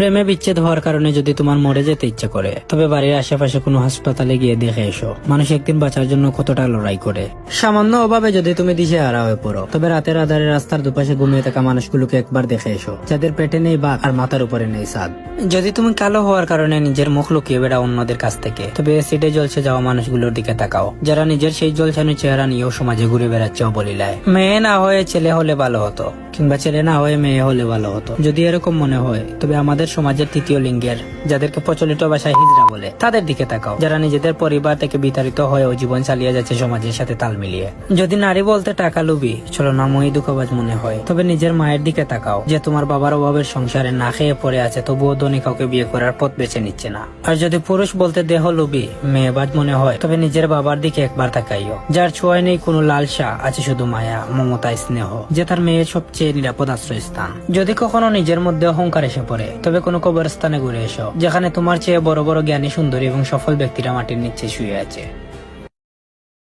প্রেমে বিচ্ছেদ হওয়ার কারণে যদি তোমার মরে যেতে ইচ্ছা করে, তবে বাড়ির আশেপাশে কোনো হাসপাতালে গিয়ে দেখে এসো মানুষ একদিন বাঁচার জন্য কতটা লড়াই করে। সামান্য অভাবে যদি তুমি দিশেহারা হয়ে পড়ো, তবে রাতের আধারে রাস্তার দুপাশে ঘুমিয়ে থাকা মানুষগুলোকে একবার দেখে এসো, যাদের পেটে নেই বাঘ আর মাথার উপরে নেই ছাদ। যদি তুমি কালো হওয়ার কারণে নিজের মুখ লুকিয়ে বেড়াও অন্যদের কাছ থেকে, তবে অ্যাসিডে জ্বলছে যাওয়া মানুষগুলোর দিকে তাকাও, যারা নিজের সেই জ্বলছানো চেহারা নিয়েও সমাজে ঘুরে বেড়াচ্ছে অবলীলায়। মেয়ে না হয়ে ছেলে হলে ভালো হতো, কিংবা ছেলে না হয়ে মেয়ে হলে ভালো হতো। যদি এরকম মনে হয়, তবে আমাদের সমাজের তৃতীয় লিঙ্গের, যাদেরকে প্রচলিত ভাষায় হিজড়া বলে, তাদের দিকে তাকাও, যারা নিজেদের পরিবার থেকে বিতাড়িত হয়েও জীবন চালিয়ে যাচ্ছে সমাজের সাথে তাল মিলিয়ে। যদি নারী বলতে টাকা লুবি, ছলনাময়ী দুঃখবাজ মনে হয়, তবে নিজের মায়ের দিকে তাকাও, যে তোমার বাবার অভাবের সংসারে না খেয়ে পড়ে আছে, তবুও ধনী কাউকে বিয়ে করার পথ বেছে নিচ্ছে না। আর যদি পুরুষ বলতে দেহ লুবি, মেয়েবাজ মনে হয়, তবে নিজের বাবার দিকে একবার তাকাইও, যার ছোঁয়ায় নেই কোনো লালসা, আছে শুধু মায়া, মমতা, স্নেহ, যে তার মেয়ের সবচেয়ে নিরাপদ আশ্রয়স্থান। যদি কখনো নিজের মধ্যে অহংকার এসে পড়ে, তবে কোনো কবরস্থানে ঘুরে এসো, যেখানে তোমার চেয়ে বড় বড় জ্ঞানী, সুন্দরী এবং সফল ব্যক্তিরা মাটির নিচে শুয়ে আছে।